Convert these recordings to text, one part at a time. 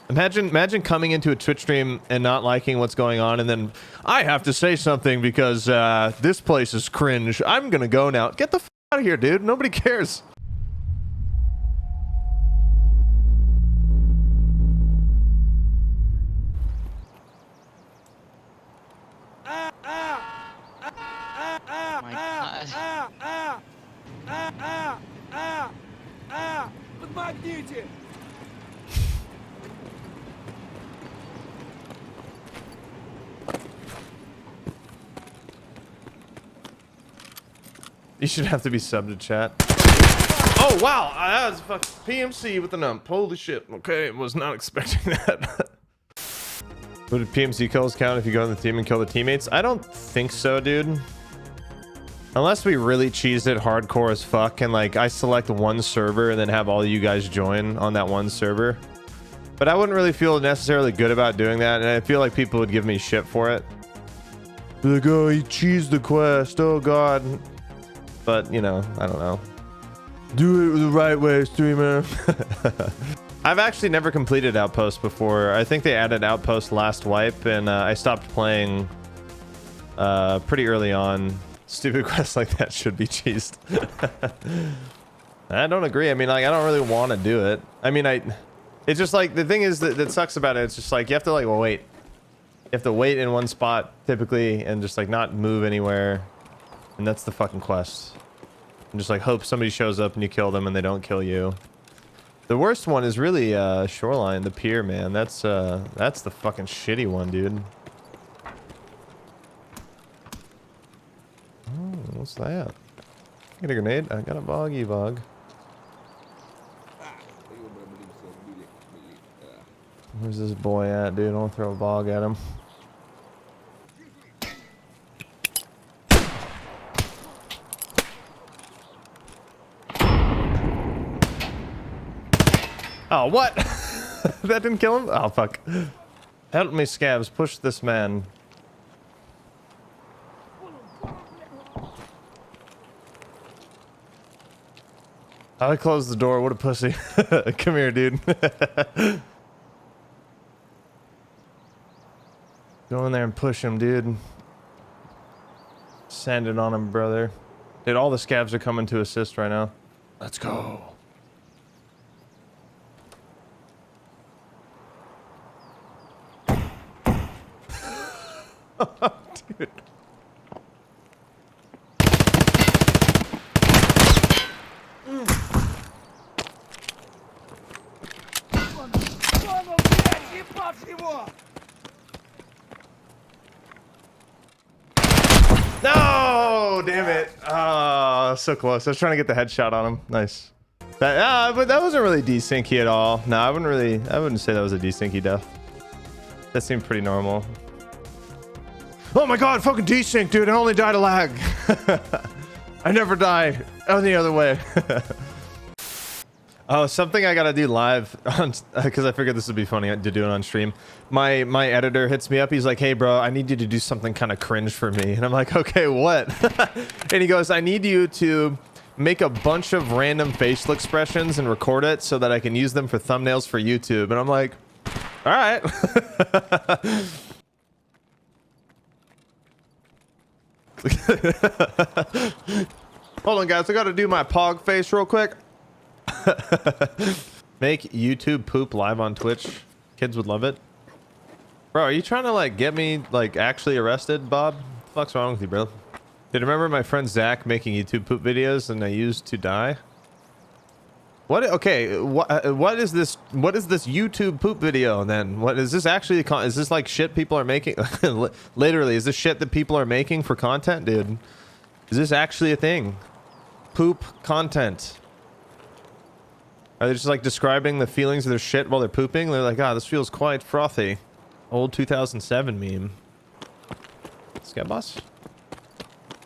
Imagine coming into a Twitch stream and not liking what's going on, and then I have to say something because this place is cringe. I'm gonna go now. Get the f out of here, dude. Nobody cares. Подмогните! You should have to be subbed to chat. Oh wow, that was fucking PMC with the nump. Holy shit. Okay, was not expecting that. Would PMC kills count if you go on the team and kill the teammates? I don't think so, dude. Unless we really cheesed it hardcore as fuck and like I select one server and then have all you guys join on that one server. But I wouldn't really feel necessarily good about doing that, and I feel like people would give me shit for it. Like, oh, you cheesed the quest, oh god. But, you know, I don't know. Do it the right way, streamer. I've actually never completed Outpost before. I think they added Outpost last wipe, and I stopped playing pretty early on. Stupid quests like that should be cheesed. I don't agree. I mean, like, I don't really want to do it. I mean, it's just like, the thing is that sucks about it. It's just like, you have to like, well, wait. You have to wait in one spot typically and just like not move anywhere. And that's the fucking quest. And just like hope somebody shows up and you kill them and they don't kill you. The worst one is really Shoreline, the pier, man. That's the fucking shitty one, dude. Oh, what's that? Get a grenade. I got a boggy bog. Where's this boy at, dude? I want to throw a bog at him. Oh, what? That didn't kill him? Oh, fuck. Help me, Scavs. Push this man. I closed the door. What a pussy. Come here, dude. Go in there and push him, dude. Send it on him, brother. Dude, all the Scavs are coming to assist right now. Let's go. Dude. No, damn it. Oh, so close. I was trying to get the headshot on him. Nice. But that wasn't really desyncy at all. No, I wouldn't say that was a desyncy death. That seemed pretty normal. Oh my god, fucking desync, dude. I only died to lag. I never die any other way. Oh, something I gotta do live on, because I figured this would be funny to do it on stream. My editor hits me up. He's like, hey bro, I need you to do something kind of cringe for me. And I'm like, okay, what? And he goes, I need you to make a bunch of random facial expressions and record it so that I can use them for thumbnails for YouTube. And I'm like, all right. Hold on, guys. I gotta do my pog face real quick. Make YouTube poop live on Twitch. Kids would love it. Bro, are you trying to like get me like actually arrested, Bob? What the fuck's wrong with you, bro? Did you remember my friend Zach making YouTube poop videos and I used to die? What? Okay, what is this? What is this YouTube poop video then? What is this actually? Is this like shit people are making? Literally, is this shit that people are making for content, dude? Is this actually a thing? Poop content. Are they just like describing the feelings of their shit while they're pooping? They're like, ah, this feels quite frothy. Old 2007 meme. Scav boss?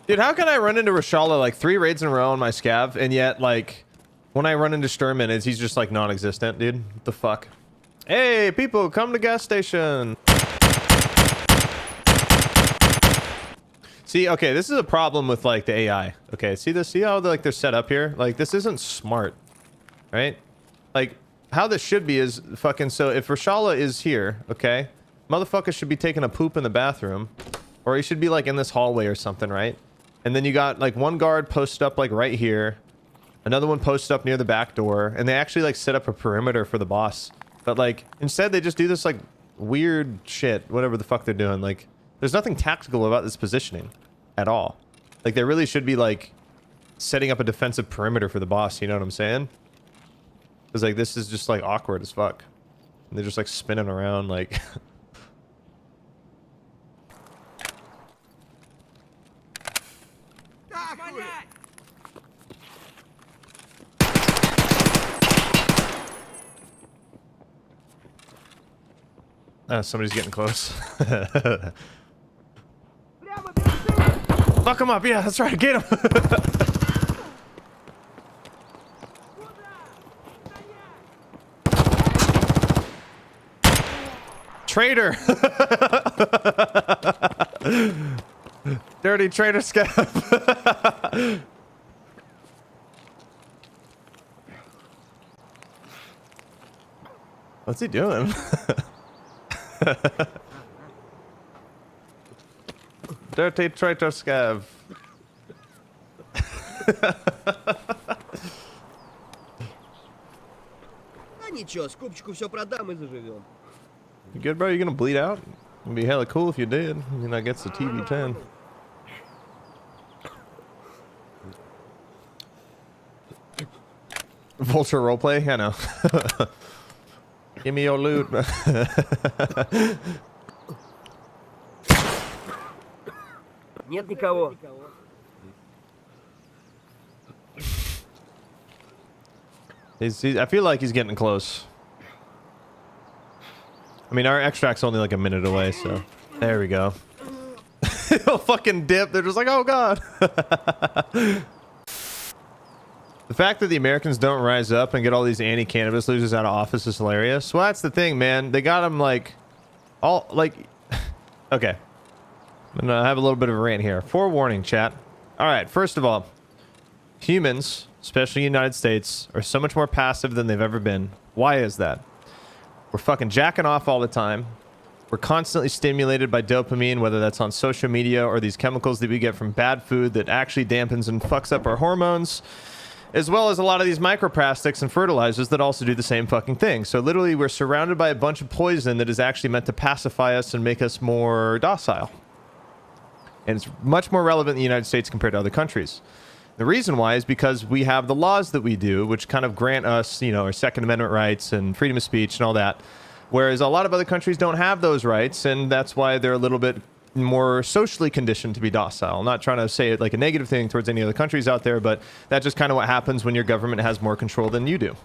Dude, how can I run into Rashala like 3 raids in a row on my Scav, and yet like when I run into Sturman, he's just like non-existent, dude? What the fuck? Hey, people, come to gas station. See, okay, this is a problem with like the AI. Okay, see this? See how like they're set up here? Like this isn't smart, right? Like how this should be is fucking, so if Rashala is here, okay, motherfucker should be taking a poop in the bathroom, or he should be like in this hallway or something, right? And then you got like one guard posted up like right here, another one posted up near the back door, and they actually like set up a perimeter for the boss. But like instead they just do this like weird shit, whatever the fuck they're doing. Like there's nothing tactical about this positioning at all. Like they really should be like setting up a defensive perimeter for the boss, you know what I'm saying? Because like this is just like awkward as fuck. And they're just like spinning around like somebody's getting close. Fuck him up, yeah, that's right, get him. Traitor! Dirty traitor Scav. What's he doing? Dirty traitor Scav. А ничего, скупчику все продам и заживем. You good, bro? You gonna bleed out? It'd be hella cool if you did. I mean, that gets the TV 10. Vulture roleplay? I know. Give me your loot. Нет никого. I feel like he's getting close. I mean, our extract's only like a minute away, so there we go. He'll fucking dip. They're just like, oh god. The fact that the Americans don't rise up and get all these anti-cannabis losers out of office is hilarious. Well, that's the thing, man. They got them like all like. Okay, I'm gonna have a little bit of a rant here. Forewarning, chat. All right, first of all, humans, especially United States, are so much more passive than they've ever been. Why is that? We're fucking jacking off all the time. We're constantly stimulated by dopamine, whether that's on social media or these chemicals that we get from bad food that actually dampens and fucks up our hormones, as well as a lot of these microplastics and fertilizers that also do the same fucking thing. So literally we're surrounded by a bunch of poison that is actually meant to pacify us and make us more docile. And it's much more relevant in the United States compared to other countries. The reason why is because we have the laws that we do, which kind of grant us, you know, our Second Amendment rights and freedom of speech and all that. Whereas a lot of other countries don't have those rights, and that's why they're a little bit more socially conditioned to be docile. I'm not trying to say it like a negative thing towards any other countries out there, but that's just kind of what happens when your government has more control than you do.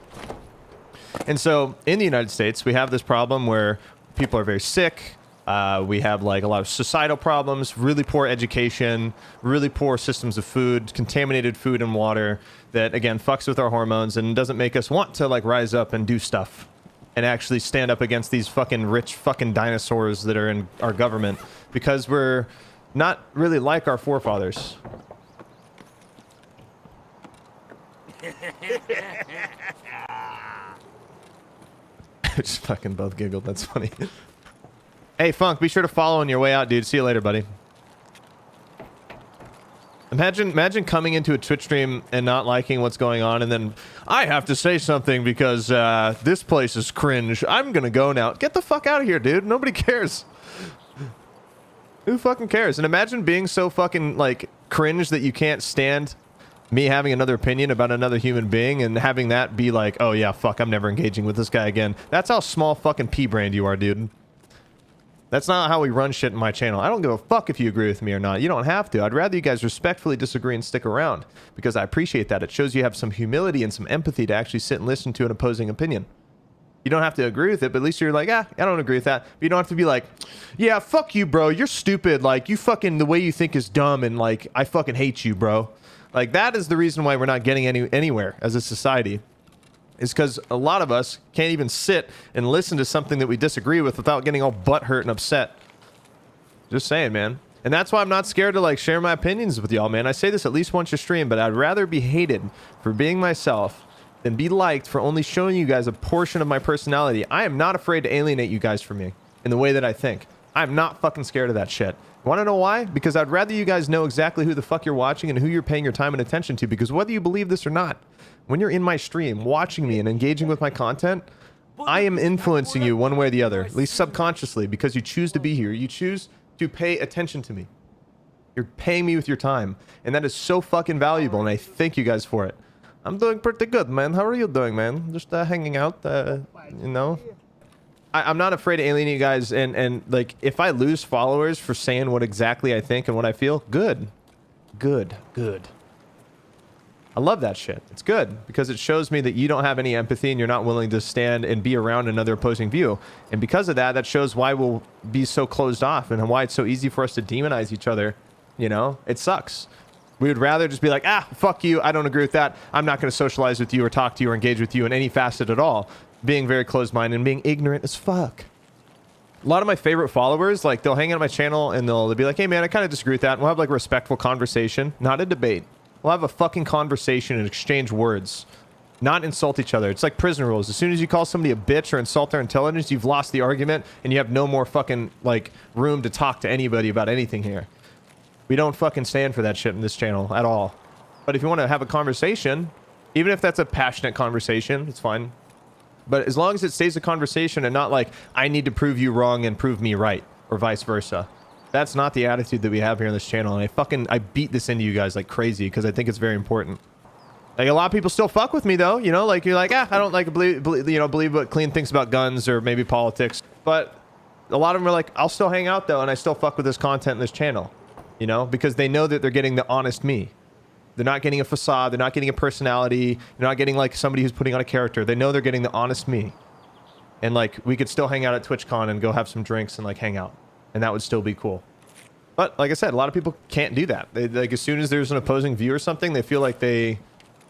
And so in the United States, we have this problem where people are very sick. We have like a lot of societal problems, really poor education, really poor systems of food, contaminated food and water that again fucks with our hormones and doesn't make us want to like rise up and do stuff and actually stand up against these fucking rich fucking dinosaurs that are in our government because we're not really like our forefathers. Just fucking both giggled. That's funny. Hey, Funk, be sure to follow on your way out, dude. See you later, buddy. Imagine coming into a Twitch stream and not liking what's going on, and then I have to say something because this place is cringe. I'm gonna go now. Get the fuck out of here, dude. Nobody cares. Who fucking cares? And imagine being so fucking, like, cringe that you can't stand me having another opinion about another human being and having that be like, oh yeah, fuck, I'm never engaging with this guy again. That's how small fucking P-brand you are, dude. That's not how we run shit in my channel. I don't give a fuck if you agree with me or not. You don't have to. I'd rather you guys respectfully disagree and stick around because I appreciate that. It shows you have some humility and some empathy to actually sit and listen to an opposing opinion. You don't have to agree with it, but at least you're like, ah, I don't agree with that. But you don't have to be like, yeah, fuck you, bro. You're stupid. Like, you fucking, the way you think is dumb and like, I fucking hate you, bro. Like, that is the reason why we're not getting anywhere as a society. Is because a lot of us can't even sit and listen to something that we disagree with without getting all butthurt and upset. Just saying, man. And that's why I'm not scared to like share my opinions with y'all, man. I say this at least once a stream, but I'd rather be hated for being myself than be liked for only showing you guys a portion of my personality. I am not afraid to alienate you guys from me in the way that I think. I'm not fucking scared of that shit. Want to know why? Because I'd rather you guys know exactly who the fuck you're watching and who you're paying your time and attention to, because whether you believe this or not, when you're in my stream, watching me and engaging with my content, I am influencing you one way or the other, at least subconsciously, because you choose to be here. You choose to pay attention to me. You're paying me with your time, and that is so fucking valuable, and I thank you guys for it. I'm doing pretty good, man. How are you doing, man? Just hanging out, you know? I'm not afraid to alienate you guys, and like, if I lose followers for saying what exactly I think and what I feel, good. Good. I love that shit. It's good, because it shows me that you don't have any empathy and you're not willing to stand and be around another opposing view. And because of that, that shows why we'll be so closed off and why it's so easy for us to demonize each other. You know, it sucks. We would rather just be like, ah, fuck you. I don't agree with that. I'm not going to socialize with you or talk to you or engage with you in any facet at all. Being very closed-minded and being ignorant as fuck. A lot of my favorite followers, like, they'll hang out on my channel and they'll be like, hey, man, I kind of disagree with that. And we'll have, like, a respectful conversation, not a debate. We'll have a fucking conversation and exchange words, not insult each other. It's like prison rules. As soon as you call somebody a bitch or insult their intelligence, you've lost the argument and you have no more fucking, like, room to talk to anybody about anything here. We don't fucking stand for that shit in this channel at all. But if you want to have a conversation, even if that's a passionate conversation, it's fine. But as long as it stays a conversation and not like, I need to prove you wrong and prove me right, or vice versa. That's not the attitude that we have here on this channel. And I beat this into you guys like crazy because I think it's very important. Like, a lot of people still fuck with me though, you know, like, you're like, ah, I don't like believe what Klean thinks about guns or maybe politics. But a lot of them are like, I'll still hang out though, and I still fuck with this content in this channel, you know, because they know that they're getting the honest me. They're not getting a facade. They're not getting a personality. They're not getting like somebody who's putting on a character. They know they're getting the honest me. And like, we could still hang out at TwitchCon and go have some drinks and like hang out. And that would still be cool. But like I said, a lot of people can't do that. They, like, as soon as there's an opposing view or something, they feel like they,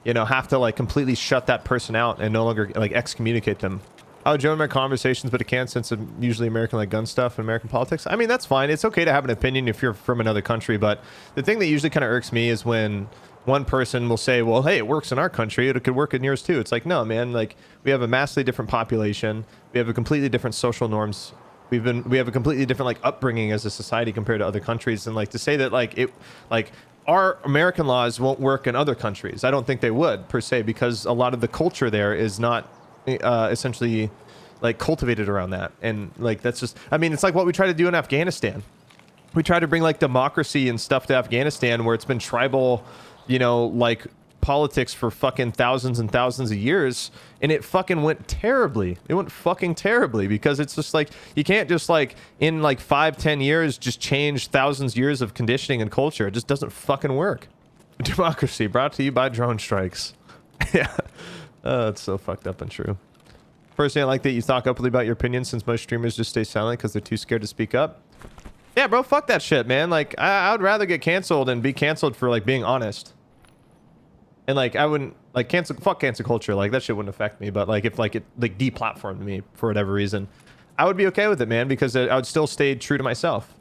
you know, have to like completely shut that person out and no longer like excommunicate them. I would join my conversations, but I can't, since I'm usually American like gun stuff and American politics. I mean, that's fine. It's okay to have an opinion if you're from another country. But the thing that usually kind of irks me is when one person will say, well, hey, it works in our country, it could work in yours too. It's like, no, man, like, we have a massively different population. We have a completely different social norms. We have a completely different like upbringing as a society compared to other countries. And like, to say that like our American laws won't work in other countries, I don't think they would per se, because a lot of the culture there is not essentially like cultivated around that. And like, that's just, I mean, it's like what we try to do in Afghanistan. We try to bring like democracy and stuff to Afghanistan, where it's been tribal, you know, like politics for fucking thousands and thousands of years, and it fucking went terribly. It went fucking terribly, because it's just like, you can't just like in like 5-10 years just change thousands of years of conditioning and culture. It just doesn't fucking work. Democracy brought to you by drone strikes. Yeah, it's so fucked up and true. Personally, I like that you talk openly about your opinions, since most streamers just stay silent because they're too scared to speak up. Yeah, bro, fuck that shit, man. Like, I would rather get canceled and be canceled for like being honest. And like, I wouldn't like fuck cancel culture. Like, that shit wouldn't affect me. But like, if like it like deplatformed me for whatever reason, I would be okay with it, man, because I would still stay true to myself.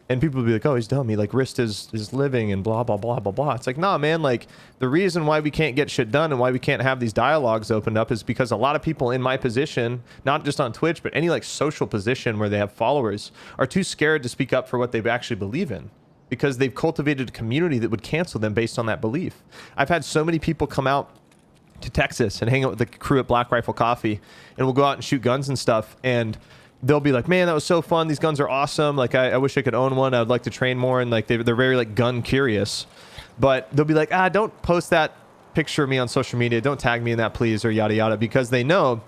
And people would be like, oh, he's telling me like risked his living and blah, blah, blah, blah, blah. It's like, nah, man, like, the reason why we can't get shit done and why we can't have these dialogues opened up is because a lot of people in my position, not just on Twitch, but any like social position where they have followers, are too scared to speak up for what they actually believe in, because they've cultivated a community that would cancel them based on that belief. I've had so many people come out to Texas and hang out with the crew at Black Rifle Coffee, and we'll go out and shoot guns and stuff, and they'll be like, man, that was so fun. These guns are awesome. Like, I wish I could own one. I would like to train more. And like, they're very like gun curious, but they'll be like, don't post that picture of me on social media. Don't tag me in that, please, or yada, yada. Because they know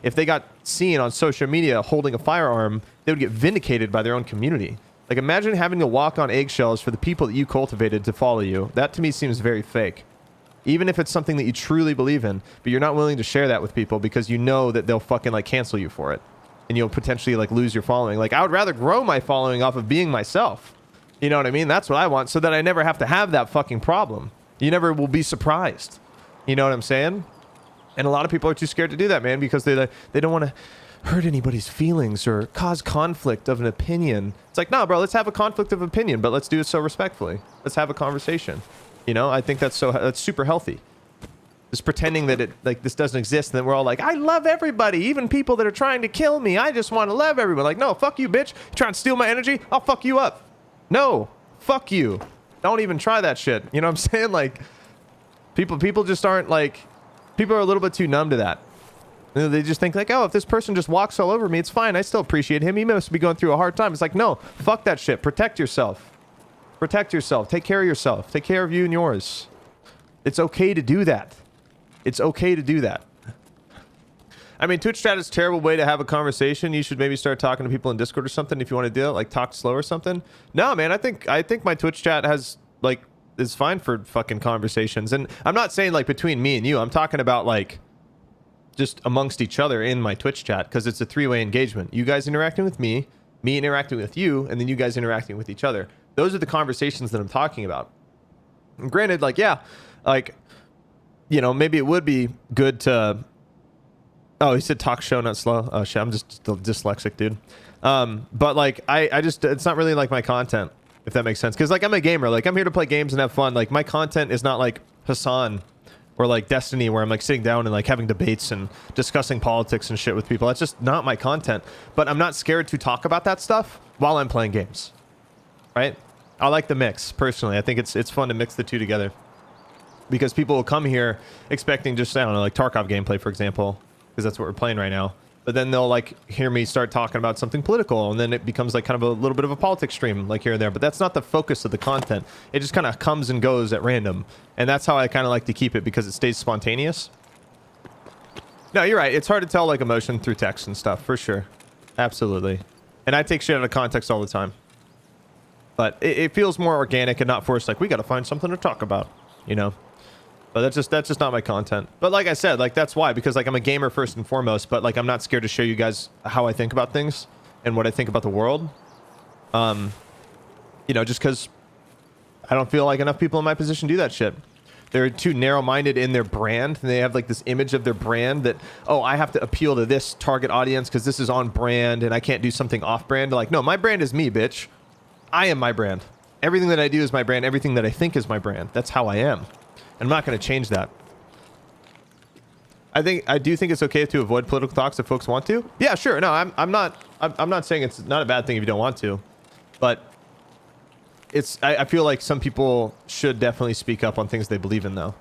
if they got seen on social media holding a firearm, they would get vindicated by their own community. Like, imagine having to walk on eggshells for the people that you cultivated to follow you. That to me seems very fake. Even if it's something that you truly believe in, but you're not willing to share that with people because you know that they'll fucking like cancel you for it. And you'll potentially like lose your following. Like, I would rather grow my following off of being myself. You know what I mean? That's what I want, so that I never have to have that fucking problem. You never will be surprised. You know what I'm saying? And a lot of people are too scared to do that, man, because they don't want to hurt anybody's feelings or cause conflict of an opinion. It's like, no, bro, let's have a conflict of opinion, but let's do it so respectfully. Let's have a conversation. You know, I think that's super healthy. Just pretending that it like this doesn't exist, and then we're all like, I love everybody, even people that are trying to kill me. I just want to love everyone. Like, no, fuck you, bitch. You trying to steal my energy? I'll fuck you up. No, fuck you. Don't even try that shit. You know what I'm saying? Like, people just aren't like, people are a little bit too numb to that. You know, they just think like, oh, if this person just walks all over me, it's fine. I still appreciate him. He must be going through a hard time. It's like, no, fuck that shit. Protect yourself. Protect yourself. Take care of yourself. Take care of you and yours. It's okay to do that. It's okay to do that. I mean, Twitch chat is a terrible way to have a conversation. You should maybe start talking to people in Discord or something if you want to do it, like talk slow or something. No, man, I think my Twitch chat has like is fine for fucking conversations. And I'm not saying like between me and you. I'm talking about like just amongst each other in my Twitch chat, because it's a three-way engagement. You guys interacting with me interacting with you, and then you guys interacting with each other. Those are the conversations that I'm talking about. And granted, like, yeah, like, you know, maybe it would be good to... Oh, he said talk show, not slow. Oh, shit, I'm just dyslexic, dude. But, like, I just... It's not really, like, my content, if that makes sense. Because, like, I'm a gamer. Like, I'm here to play games and have fun. Like, my content is not, like, Hassan or, like, Destiny, where I'm, like, sitting down and, like, having debates and discussing politics and shit with people. That's just not my content. But I'm not scared to talk about that stuff while I'm playing games. Right? I like the mix, personally. I think it's fun to mix the two together. Because people will come here expecting just, I don't know, like Tarkov gameplay, for example, because that's what we're playing right now. But then they'll like hear me start talking about something political, and then it becomes like kind of a little bit of a politics stream, like here and there. But that's not the focus of the content. It just kind of comes and goes at random. And that's how I kind of like to keep it, because it stays spontaneous. No, you're right. It's hard to tell like emotion through text and stuff, for sure. Absolutely. And I take shit out of context all the time. But it feels more organic and not forced, like we got to find something to talk about, you know? But that's just not my content. But like I said, like that's why, because like I'm a gamer first and foremost, but like I'm not scared to show you guys how I think about things and what I think about the world. You know, just because I don't feel like enough people in my position do that shit. They're too narrow-minded in their brand, and they have like this image of their brand that, oh, I have to appeal to this target audience because this is on brand and I can't do something off brand. Like, no, my brand is me, bitch. I am my brand. Everything that I do is my brand. Everything that I think is my brand. That's how I am. I'm not going to change that. I do think it's okay to avoid political talks if folks want to. Yeah, sure. No, I'm not saying it's not a bad thing if you don't want to, but I feel like some people should definitely speak up on things they believe in, though.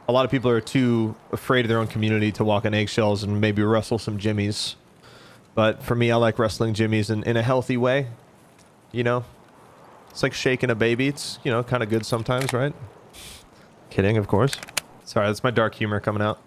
A lot of people are too afraid of their own community to walk on eggshells and maybe wrestle some jimmies. But for me, I like wrestling jimmies in a healthy way. You know, it's like shaking a baby. It's, you know, kind of good sometimes, right? Kidding, of course. Sorry, that's my dark humor coming out.